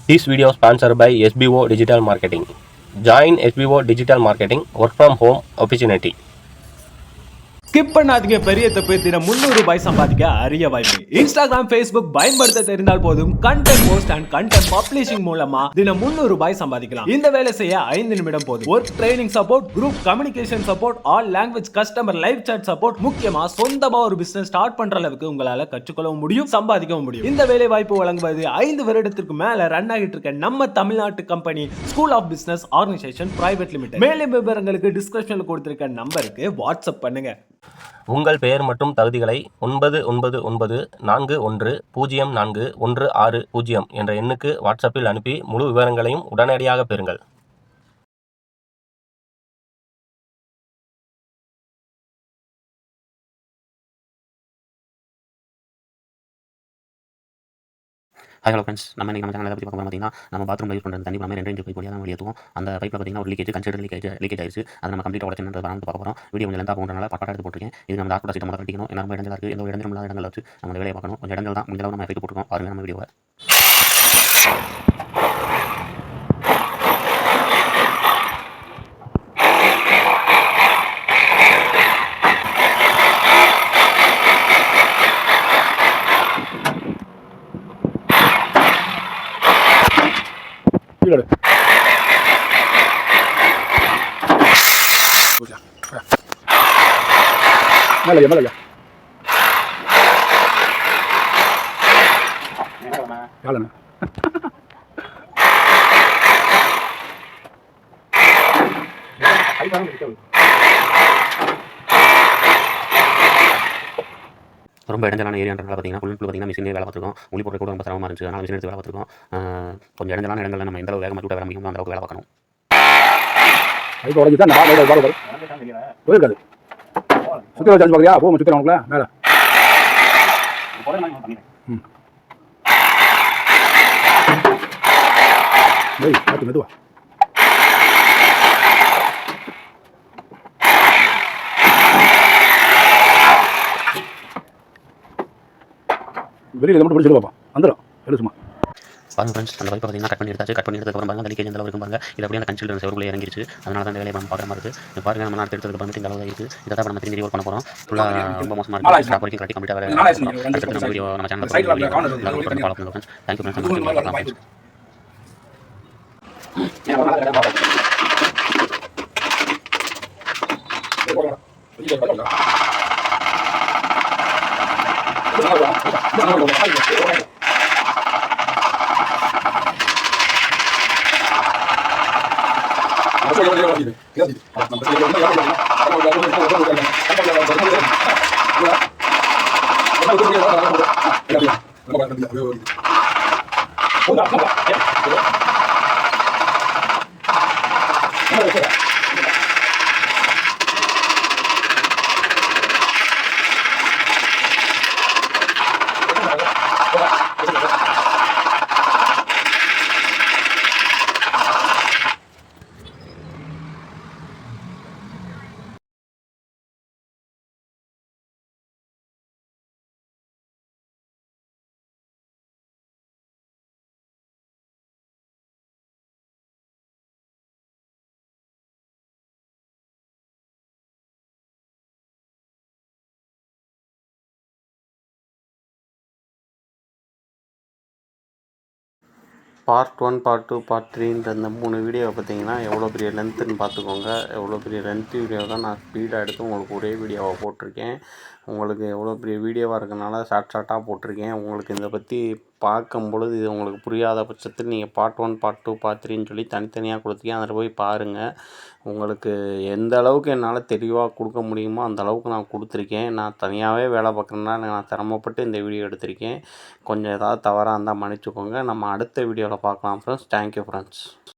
This video sponsored by SBO Digital Marketing. Join SBO Digital Marketing Work from Home Opportunity. Skip பண்ணாதீங்க, பெரிய தப்பு. தினம் 300 ரூபாய் சம்பாதிக்க அரிய வாய்ப்பு. இன்ஸ்டாகிராம், ஃபேஸ்புக் பயன்படுத்த தெரிந்தால் போதும் content post and content publishing மூலமா தினம் 300 ரூபாய் சம்பாதிக்கலாம். இந்த வேலை செய்ய 5 நிமிடம் போதும். Work training support, group communication support, all language customer live chat support, முக்கியமா சொந்தமா ஒரு பிசினஸ் ஸ்டார்ட் பண்ற அளவுக்கு உங்களால கற்றுக்கொள்ளவும் முடியும், சம்பாதிக்கவும் முடியும். இந்த வேலை வாய்ப்பு வழங்குவது 5 வருடத்திற்கு மேல ரன் ஆகிட்டு இருக்க நம்ம தமிழ்நாட்டு company school of business organisation private limited. மேலும் விவரங்களுக்கு டிஸ்கிரிப்ஷன்ல கொடுத்திருக்க நம்பருக்கு வாட்ஸ்அப் பண்ணுங்க. உங்கள் பெயர் மற்றும் தகுதிகளை 9994410416 என்ற எண்ணுக்கு வாட்ஸ்அப்பில் அனுப்பி முழு விவரங்களையும் உடனடியாக பெறுங்கள். ஹலோ ஃப்ரெண்ட்ஸ், நம்ம இன்றைக்கி நம்ம சேனலை பற்றி பார்க்க பார்த்தீங்கன்னா, நம்ம பாத்ரூம் யூஸ் பண்ணுற தண்ணி நம்ம 2 பைப் வழியாக தான் வெளியேற்றுவோம். அந்த பைப்பில் பார்த்தீங்கன்னா ஒரு லீக்கேஜ் கன்சிடர் லீக்கேஜ் ஆயிடுச்சு. அதை நம்ம கம்ப்ளீட்டாக உடச்சுன்றது பார்க்க போகிறோம். வீடியோ கொஞ்சம் லெந்தாக போகிறனால பட்டா எடுத்து போட்டுருக்கேன். இது நம்ம டாக்டர் சீட்டை முதல்ல கட்டிக்கணும். ரொம்ப இடங்கள் இருக்குது, எந்த இடங்களும் இல்லாத இடங்களை வச்சு நம்ம வேலையை பார்க்கணும். கொஞ்சம் இடங்கள் தான் முடிஞ்சளவு நம்ம எஃபெக்ட் போட்டுருக்கோம். பாருங்கள் நம்ம வீடியோவை. மேலே காலண்ணா ரொம்ப இடைஞ்சலான ஏரியான்றதுல பார்த்தீங்கன்னா ஃபுல் பார்த்தீங்கன்னா மிஷினே வேலை பார்த்துருக்கோம். உளி போடுறது கூட ரொம்ப சிரமமாக இருந்துச்சு. அதனால் மிஷின் எடுத்து வேலை பார்த்துருக்கோம். கொஞ்சம் இடைஞ்சலான இடங்களில் நம்ம எந்த அளவு வேகமாக கூட வேலை முடியுமோ அந்த அளவுக்கு வேலை பார்க்கணும். அதுக்கு உடஞ்சி தான் போயிருக்காது. சுற்றி வச்சு பார்க்குறியா? போகும் சுற்றி அவனுக்குள்ள மேலே பார்த்து மெதுவா. வெளியில் மட்டும் பிடிச்சிட்டு பார்ப்போம், வந்துடும் எடுத்துமா. பாருங்க ஃப்ரெண்ட்ஸ், அந்த பைப்பை பார்த்தீங்கன்னா கட் பண்ணி எடுத்ததுக்கப்புறம் பாருங்க அந்த லீக்கேஜ் எந்த அளவு இருக்கும் பாருங்க. இது அப்படியே அந்த கன்சிடர் செவருக்குள்ளே இறங்கிருச்சு. அதனால தான் இந்த வேலையை நம்ம பார்க்குற மாதிரி இருக்குது. பாருங்க நம்ம அடுத்து எடுத்ததுக்கு அப்புறம் இந்த அளவு தான் இருக்குது. இதை தான் நம்ம திரும்பி ஒர்க் பண்ண போகிறோம். ஃபுல்லாக ரொம்ப மோசமாக இருக்குது. ஸ்டாப் வரைக்கும் கட்டி கம்ப்ளீட்டாக வேலை அடுத்து நம்ம வீடியோ நம்ம சேனலில் ஃபாலோ பண்ணுங்க friends. Thank you friends. Part 1, part 2, part 3ன்ற இந்த 3 வீடியோவை பார்த்தீங்கன்னா எவ்வளோ பெரிய லென்த்துன்னு பார்த்துக்கோங்க. எவ்வளோ பெரிய லென்த்து வீடியோ தான் நான் ஸ்பீடாக எடுத்து உங்களுக்கு ஒரே வீடியோவை போட்டிருக்கேன். உங்களுக்கு எவ்வளோ பெரிய வீடியோவாக இருக்கனால ஷார்ட்டாக போட்டிருக்கேன். உங்களுக்கு இதை பற்றி பார்க்கும் பொழுது இது உங்களுக்கு புரியாத பட்சத்தில் நீங்கள் பார்ட் 1, பார்ட் 2, பார்ட் 3ன்னு சொல்லி தனித்தனியாக கொடுத்துருக்கேன். அதில் போய் பாருங்கள். உங்களுக்கு எந்த அளவுக்கு என்னால் தெளிவாக கொடுக்க முடியுமோ அந்த அளவுக்கு நான் கொடுத்துருக்கேன். நான் தனியாகவே வேலை பார்க்குறதுனால நான் சிரமப்பட்டு இந்த வீடியோ எடுத்திருக்கேன். கொஞ்சம் ஏதாவது தவறாக இருந்தால் மன்னிச்சுக்கோங்க. நம்ம அடுத்த வீடியோவில் பார்க்கலாம் ஃப்ரெண்ட்ஸ். Thank you friends.